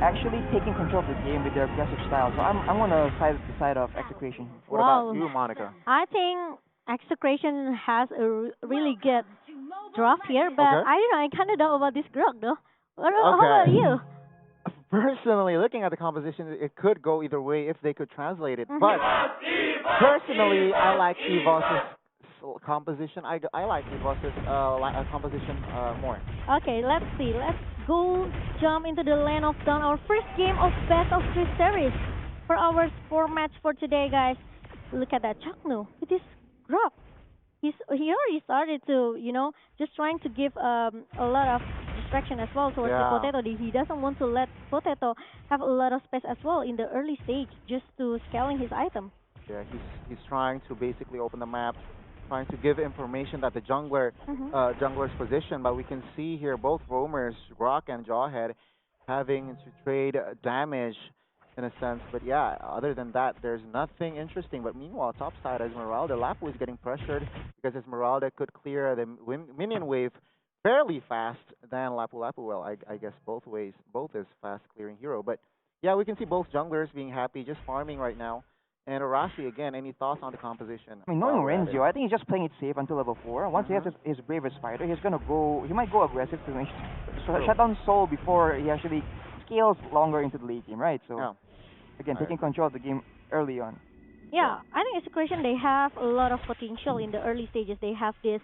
actually taking control of the game with their aggressive style. So I'm gonna side the side of Execration. What about Wow. you, Monica? I think Execration has a really good draft here, but Okay. I don't know. I kind of know about this Grok though. How about Okay. you? Personally, looking at the composition, it could go either way if they could translate it. Mhm. But personally, I like Evos' composition. I like Evos' composition more. Okay, let's see. Let's go jump into the land of dawn. Our first game of best of three series for our sport match for today, guys. Look at that Chaknu with his Grok. He already started to just trying to give a lot of distraction as well towards the Yeah. potato. He doesn't want to let potato have a lot of space as well in the early stage just to scaling his item. Yeah, he's trying to basically open the map, trying to give information that the Mhm. jungler's position. But we can see here both roamers, Rock and Jawhead, having to trade damage in a sense. But yeah, other than that, there's nothing interesting. But meanwhile, top side Esmeralda, Lapu is getting pressured because Esmeralda could clear the minion wave fairly fast than Lapu Lapu. Well, I guess both ways, both is fast clearing hero. But yeah, we can see both junglers being happy, just farming right now. And Arashi, again, any thoughts on the composition? I mean, while knowing we're at it? Renzio, I think he's just playing it safe until level 4. Once he has Mhm. his bravest fighter, he's gonna go. He might go aggressive to True. shut down Soul before he actually scales longer into the late game, right? So Yeah. again, I taking agree. control of the game early on. Yeah, I think Execration they have a lot of potential in the early stages. They have this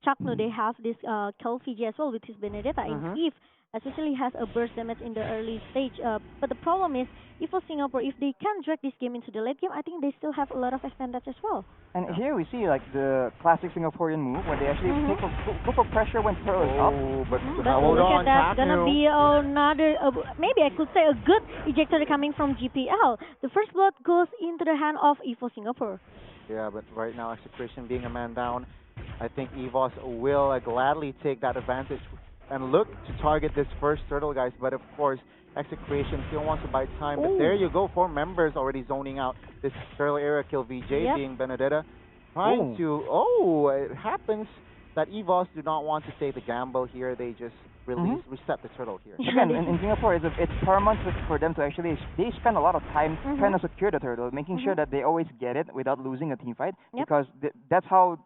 Chakno, they have this Kelfiji as well with his Benedetta, and Mhm. Eve especially has a burst damage in the early stage. But the problem is, if for Singapore, if they can drag this game into the late game, I think they still have a lot of advantage as well. And Yeah. here we see like the classic Singaporean move where they actually Mhm. go for pressure when turtle is up. Oh, but But hold look on, at that, gonna Chaknu. be another, maybe I could say a good ejector coming from GPL. The first blood goes into the hand of Evo Singapore. Yeah, but right now, Execration being a man down, I think Evos will gladly take that advantage and look to target this first turtle, guys. But of course, Execration still wants to buy time. But there Ooh. you go, 4 members already zoning out this turtle area. Kill VJ Yep. being Benedetta. Trying Oh. to, oh, it happens that Evos do not want to take the gamble here. They just release, reset the turtle here. Again, in Singapore, it's paramount for them to actually they spend a lot of time Mhm. trying to secure the turtle, making sure Mhm. that they always get it without losing a team fight, Yep. because that's how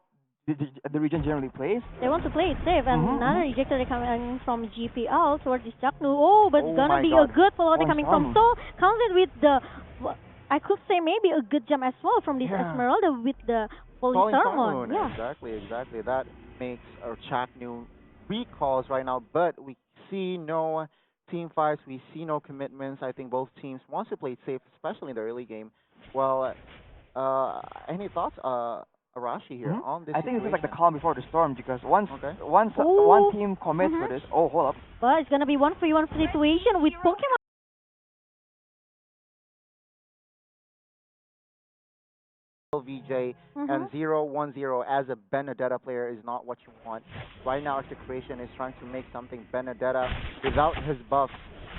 the region generally plays. They want to play it safe, and Mhm, another ejector coming from GPL towards this Chaknu. Oh, but Oh it's gonna my be God. a good follow Oh, coming Storm. from Soul. Counted with the, I could say maybe a good jump as well from this Yeah. Esmeralda with the Holy Falling Sermon. Moon. Yeah. Exactly. That makes our Chaknu recalls right now, but we see no team fights. We see no commitments. I think both teams wants to play it safe, especially in the early game. Well, any thoughts, Arashi here Mhm. on this I think this is like the situation? calm before the storm, because once Okay. once Ooh. one team commits Mhm. for this, oh hold up, But it's gonna be 1v1 situation with Pokemon. VJ Mhm. and 0-1-0 as a Benedetta player is not what you want. Right now, Execration is trying to make something. Benedetta, without his buffs,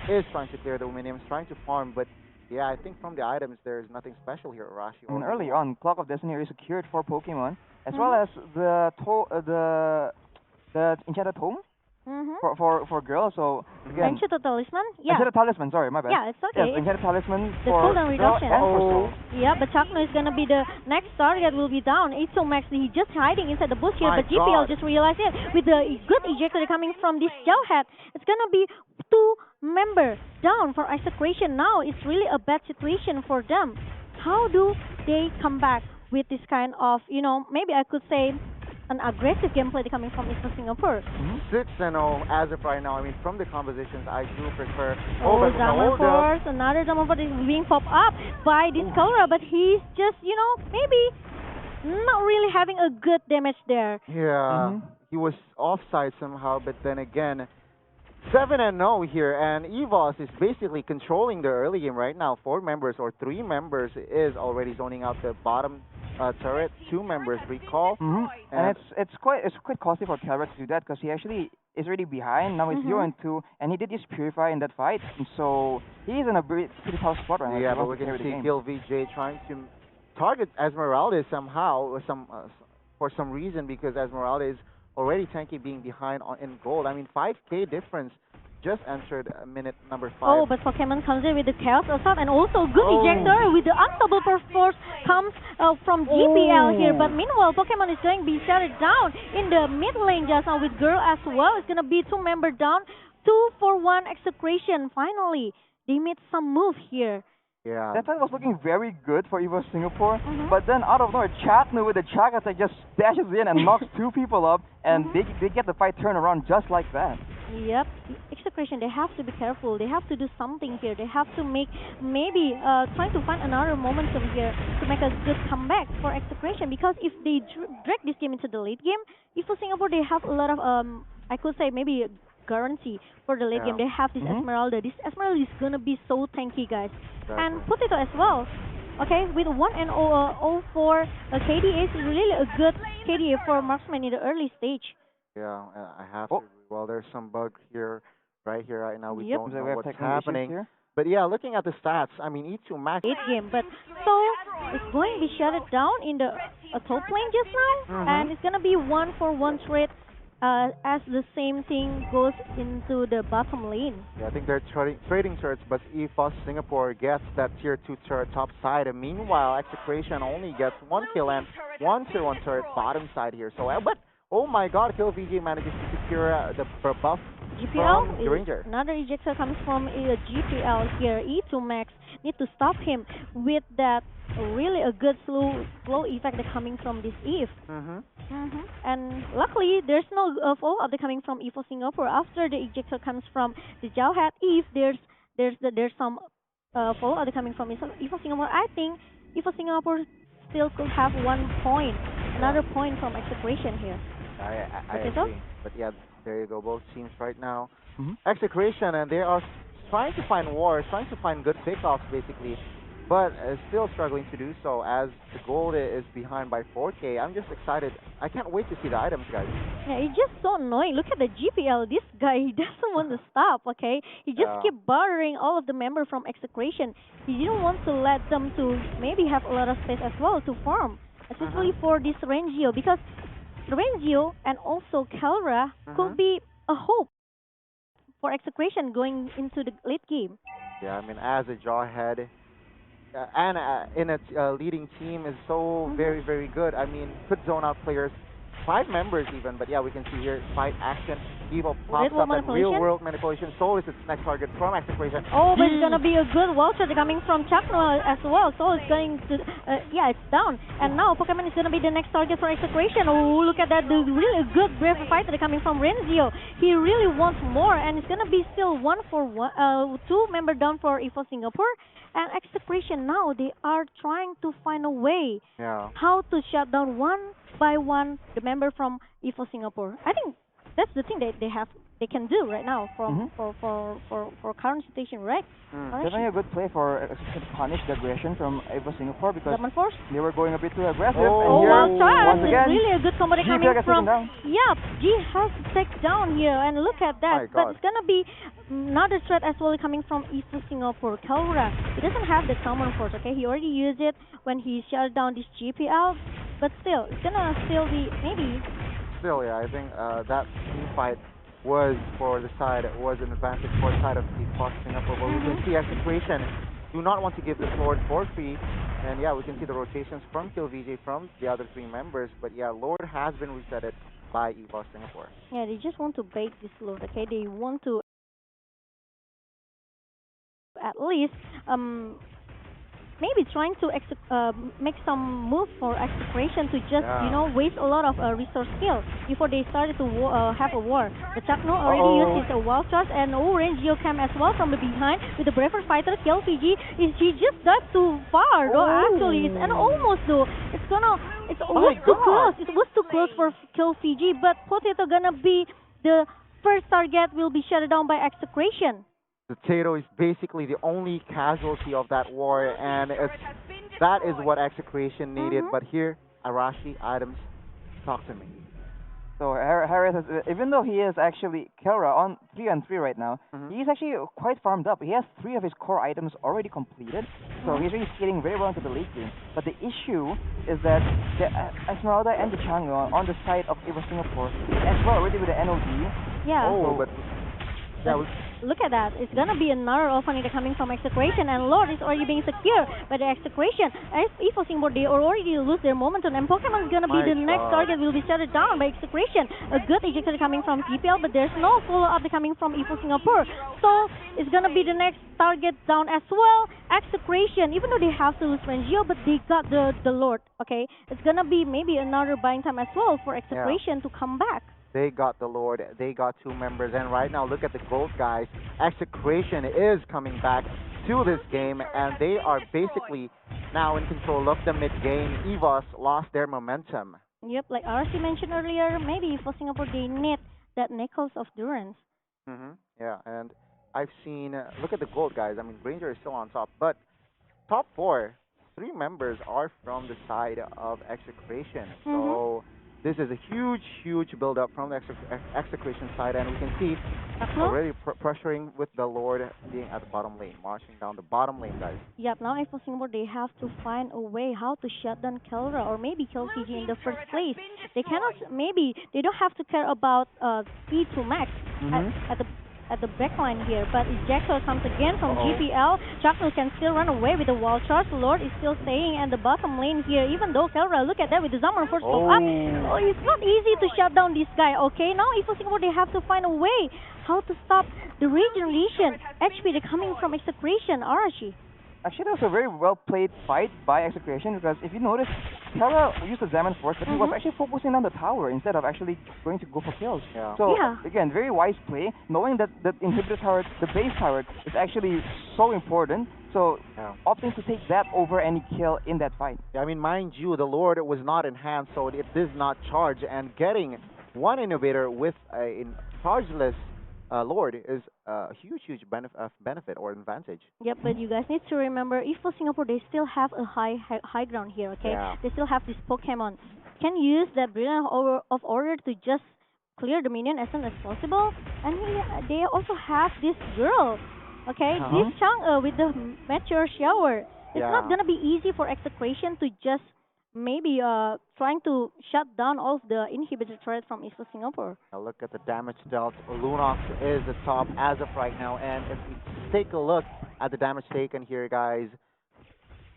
is trying to clear the minions, trying to farm, but yeah, I think from the items, there's nothing special here, Arashi. I mean, or early Miguel. on, Clock of Destiny is secured for Pokemon, as Mhm. well as the Enchanted Home Mhm. for girls. So again, Enchanted Talisman. Yeah. Enchanted Talisman. Sorry, my bad. Yeah, it's okay. Yes, Enchanted Talisman The for cooldown girl reduction. and for Oh. soul. Yeah, but Chakno is gonna be the next target. Will be down. It's Max. He's just hiding inside the bush here. My But GPL God. just realized it with the good ejector coming from this Jawhead. It's gonna be 2 members down for Execration. Now it's really a bad situation for them. How do they come back with this kind of, maybe I could say, an aggressive gameplay coming from East Singapore? 6-0 as of right now. I mean, from the compositions, I do prefer. Oh, but Zaman hold up. Force, another Zaman Force is being popped up by this Cholera, but he's just, maybe not really having a good damage there. Yeah, Mhm. he was offside somehow, but then again, 7-0 here, and Evos is basically controlling the early game right now. 4 members or 3 members is already zoning out the bottom turret. 2 members recall. And And- it's quite costly for Calvert to do that, because he actually is already behind. Now it's Mhm. 0-2, and he did just purify in that fight, and so he's in a pretty tough spot right now. Yeah, if he but wants we to carry can the see game. Kill VJ trying to target Esmeralda somehow, or for some reason, because Esmeralda is already tanky being behind in gold. I mean, 5K difference just entered minute number 5. Oh, but Pokemon comes in with the Chaos Assault and also good Oh. ejector with the unstoppable force comes from GPL here. But Oh. meanwhile, Pokemon is going to be shut down in the mid lane just now with Girl as well. It's going to be 2 member down, 2-for-1 Execration. Finally, they made some move here. Yeah. That fight was looking very good for Evos Singapore, Mhm. but then out of nowhere, Chatnu with the Chak attack just dashes in and knocks 2 people up, and they get the fight turned around just like that. Yep, Execration, they have to be careful. They have to do something here. They have to make, maybe trying to find another momentum here to make a good comeback for Execration. Because if they drag this game into the late game, if for Singapore they have a lot of, I could say maybe guarantee for the late game. They have this Esmeralda. This Esmeralda is gonna be so tanky, guys. And Potato as well. Okay, with 1-0-4 KDA is really a good KDA for marksman in the early stage. Yeah, I have to agree. Well, there's some bug here, right now. We don't know what's happening. But yeah, looking at the stats, I mean, E2 max. 8 game, but so it's going to be shut down in the top lane just now, and it's gonna be 1-for-1 trade as the same thing goes into the bottom lane. Yeah, I think they're trading turrets, but Evos Singapore gets that tier 2 turret top side, and meanwhile, Execration only gets 1 kill and 1 tier 1 turret bottom side here. So, but oh my God, Kill VG manages to secure the buff. GPL the Ranger. Another ejector comes from GPL here. E2 Max need to stop him with that really a good slow effect that coming from this Eve. And luckily there's no follow up that coming from Evos Singapore after the ejector comes from the Jowhead Eve. There's some follow up that coming from Evos Singapore. I think Evos Singapore still could have 1 point, another point from Execration here. I agree. But yeah, there you go. Both teams right now. Execration, and they are trying to find wars, trying to find good pickoffs basically, but still struggling to do so as the gold is behind by 4K. I'm just excited. I can't wait to see the items, guys. Yeah, it's just so annoying. Look at the GPL. This guy, he doesn't want to stop, okay? He just keep bothering all of the members from Execration. He didn't want to let them to maybe have a lot of space as well to farm, especially for this Rangio, because Rangio and also Kelra could be a hope for Execration going into the late game. Yeah, I mean, as a Jawhead, and in its leading team is so very, very good. I mean, could zone out players, 5 members even, but yeah, we can see here, fight action. Evo pops up and real-world manipulation. So is its next target from Execration. Oh, but it's gonna be a good wall shot coming from Chakno as well. So it's going to, yeah, it's down. And now Pokemon is gonna be the next target for Execration. Oh, look at that, the really good brave fighter coming from Renzio. He really wants more, and it's gonna be still 1-for-1, 2 member down for Evos Singapore. And Execration now, they are trying to find a way how to shut down 1 by 1 the member from Evos Singapore. I think that's the thing that they can do right now from for current situation, right? Definitely a good play for to punish the aggression from Evos Singapore because Lemon Force? they were going a bit too aggressive. Oh, and well, once again, really a good combo G coming from. down. Yeah, G has to take down here, and look at that. But it's gonna be another threat as well coming from Evos Singapore. Kelra, he doesn't have the Summon Force, okay? He already used it when he shut down this GPL, but still, it's gonna still be maybe. Still, yeah, I think that team fight was for the side, was an advantage for the side of Evos Singapore. But we can see Execration do not want to give the sword for free. And yeah, we can see the rotations from Kill VJ from the other 3 members. But yeah, Lord has been resetted by Evos Singapore. Yeah, they just want to bait this Lord, okay? They want to at least maybe trying to make some move for Execration to just waste a lot of resource skill before they started to have a war. The Chakno already used his wild charge, and Rangio came as well from the behind with the braver fighter Kill Fiji. He just got too far though actually, and almost though it was too close. It was too close for Kill Fiji, but Potato gonna be the first target, will be shut down by Execration. Potato is basically the only casualty of that war, and that is what Execration needed. But here, Arashi, items, talk to me. So Harris, even though he is actually Kelra on 3-on-3 right now, he's actually quite farmed up. He has 3 of his core items already completed, so he's really skating very well into the late game. But the issue is that the Esmeralda and the Chang'e on the side of Evos Singapore, as well already with the NOD. Yeah. Oh, but Yeah, Look at that. It's gonna be another opening coming from Execration, and Lord is already being secured by the Execration. As Evos Singapore, they already lose their momentum, and Pokemon is gonna be My the next God. target. Will be shut down by Execration. A good ejection coming from TPL, but there's no follow up coming from Evos Singapore. So it's gonna be the next target down as well. Execration, even though they have to lose Rangio, but they got the Lord. Okay, it's gonna be maybe another buying time as well for Execration to come back. they got the Lord. They got two members. And right now, look at the gold, guys. Execration is coming back to this game, and they are basically now in control of the mid game. Evos lost their momentum. Yep, like RC mentioned earlier, maybe for Singapore they need that Nichols of Durance. Yeah, and I've seen, look at the gold, guys. I mean, Granger is still on top, but top four, three members are from the side of Execration. So this is a huge, huge build-up from the Execration side, and we can see already pressuring with the Lord being at the bottom lane, marching down the bottom lane, guys. Yep, now for Singapore they have to find a way how to shut down Kelra or maybe kill CG in the first place. They cannot, maybe they don't have to care about E2 max at the backline here, but Ejector comes again from GPL. Chaknu can still run away with the wall charge. Lord is still staying in the bottom lane here, even though Kelra, look at that with the Summer Force pop up. Oh, it's not easy to shut down this guy, okay? Now if Singapore they have to find a way how to stop the regeneration HP they're coming from Execration, Arashi. Actually, that was a very well played fight by Execration because if you notice, Terra used the Zaman Force, but he was actually focusing on the tower instead of actually going to go for kills. So again, very wise play, knowing that the inhibitor turret, the base turret, is actually so important. So opting to take that over any kill in that fight. Yeah, I mean, mind you, the Lord was not in hand, so it does not charge, and getting one innovator with a chargeless Lord is a huge benefit or advantage. Yep, but you guys need to remember, if for Singapore they still have a high ground here, okay? They still have this Pokemon. Can use that Brilliant of Order to just clear the minion as soon as possible. And they also have this girl, okay? This Chang'e with the Meteor Shower. It's not gonna be easy for Execration to just maybe trying to shut down all of the inhibitor turrets from East Singapore. Now look at the damage dealt. Lunox is the top as of right now, and if we take a look at the damage taken here, guys,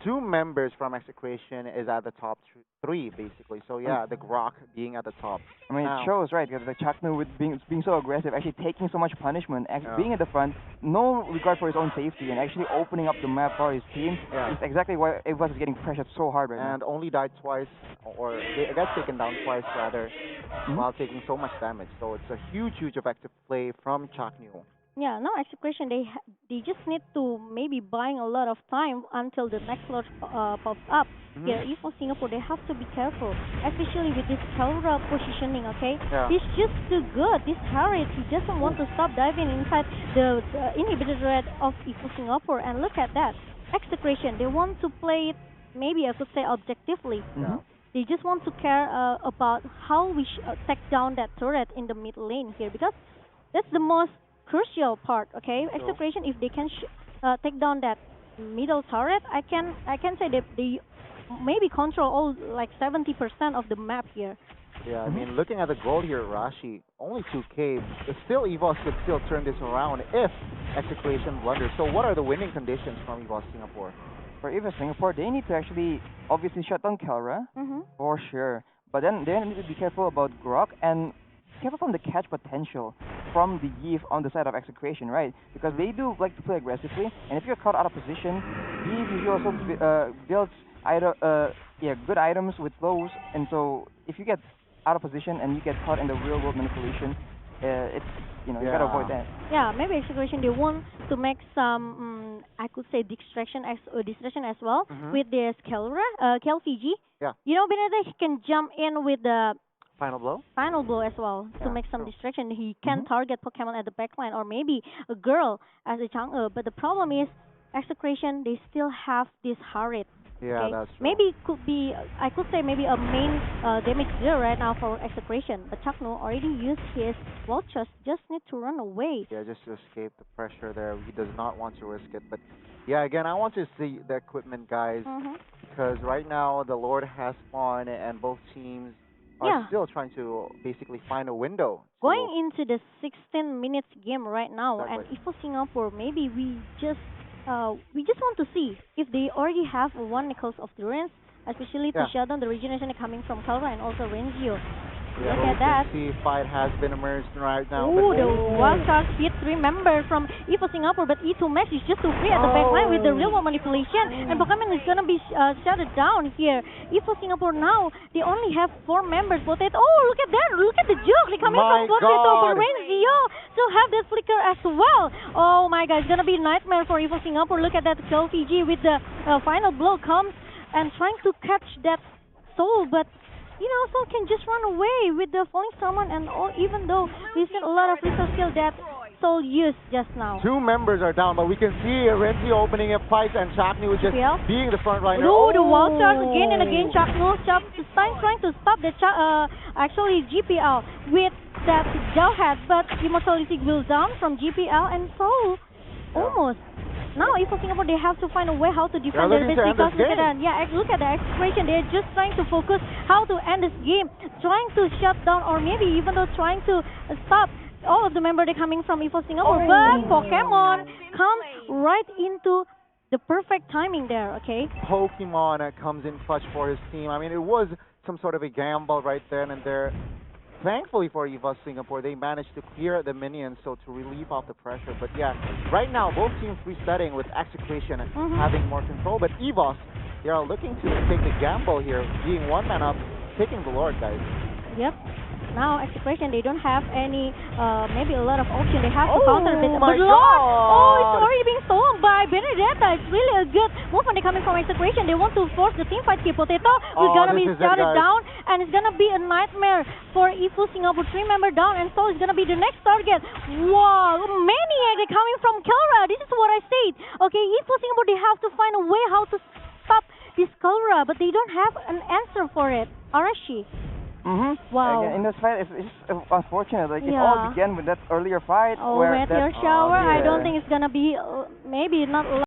two members from Execration is at the top three, basically. So yeah, the Grok being at the top. I mean, it shows, right, because the Chaknu with being so aggressive, actually taking so much punishment, being at the front, no regard for his own safety, and actually opening up the map for his team is exactly why Evos is getting pressured so hard right now. And only died twice, or got taken down twice, rather, while taking so much damage. So it's a huge effective play from Chaknu. Yeah, now Execration, they just need to maybe buying a lot of time until the next Lord pops up. Here, if for Singapore, they have to be careful, especially with this Kelra positioning, okay? He's just too good. This Harris, he doesn't want to stop diving inside the inhibitor red of Evo Singapore. And look at that. Execration, they want to play it, maybe I could say objectively. They just want to care about how we take down that turret in the mid lane here, because that's the most crucial part, okay? Execration, if they can take down that middle turret, I can say that they maybe control all like 70% of the map here. Yeah, I mean, looking at the goal here, Rashi, only 2K, but still Evos could still turn this around if Execration blunders. So what are the winning conditions from Evos Singapore? For Evos Singapore, they need to actually obviously shut down Kelra, for sure. But then they need to be careful about Grok and careful from the catch potential from the Eve on the side of Execration, right? Because they do like to play aggressively, and if you're caught out of position, Eve usually also builds good items with lows, and so if you get out of position and you get caught in the real world manipulation, it's you gotta avoid that. Yeah, maybe Execration they want to make some I could say distraction as well with this Kelfiji. You know, Benedict, he can jump in with the Final blow as well to make some distraction. He can target Pokemon at the backline or maybe a girl as a Chang'e. But the problem is Execration, they still have this Harit. Yeah, that's true. Maybe could be, I could say maybe a main damage dealer right now for Execration. But Chaknu already used his Vultures, just need to run away. Yeah, just to escape the pressure there. He does not want to risk it. But yeah, again, I want to see the equipment, guys. Because right now the Lord has spawned and both teams are Yeah. still trying to basically find a window. Going into the 16 minutes game right now, and Exactly. Evo Singapore, maybe we just want to see if they already have one Nichols of Durance, especially to Yeah. shut down the regeneration coming from Calva and also Renzio. Yeah, Look but at we that. can see fight has been emerged right now. Ooh, but the wild card hit 3 members from Evo Singapore, but E2 Mesh is just too free at the back line with the real world manipulation, and Pokemon is gonna be shut down here. Evo Singapore now, they only have 4 members. Potato, oh, look at that! Look at the joke! They coming My from Potato, but God. Renzio still have that flicker as well. Oh my God, it's gonna be a nightmare for Evo Singapore. Look at that, Kill PG with the final blow comes and trying to catch that soul, but Soul can just run away with the falling summon, and even though we've seen a lot of resource skill that Soul used just now. 2 members are down, but we can see Renzi opening up fights and Chakni was just GPL. being the front runner. Ooh, the wild charge again and again. Chop trying to stop the actually GPL with that Jawhead, but Immortality will down from GPL and Soul almost. Now, Evo Singapore, they have to find a way how to defend their looking base to end because this look at game. that. Yeah, look at the Execration. They're just trying to focus how to end this game, trying to shut down or maybe even though trying to stop all of the members they're coming from Evo Singapore. But Pokemon comes right into the perfect timing there, okay? Pokemon comes in clutch for his team. I mean, it was some sort of a gamble right then and there. Thankfully for Evos Singapore, they managed to clear the minions so to relieve off the pressure. But yeah, right now both teams resetting with Execration having more control. But Evos, they are looking to take the gamble here, being 1 man up, taking the Lord, guys. Yep. Now Execration, they don't have any maybe a lot of option. They have to Oh counter it. my But Lord, oh, it's God. already being stolen by Benedetta. It's really a good move when they're coming from Execration. They want to force the team fight here. Potato is gonna be this is it, shouted guys. down, and it's gonna be a nightmare for Evo Singapore. 3 member down, and Soul is gonna be the next target. Wow, Maniac, they're coming from Kelra. This is what I said. Okay, Evo Singapore, they have to find a way how to stop this Kelra, but they don't have an answer for it. Arashi. Wow. Again, in this fight, it's unfortunate. Like it all Yeah. began with that earlier fight Oh, where Meteor that. Shower. I don't yeah. think it's gonna be maybe not.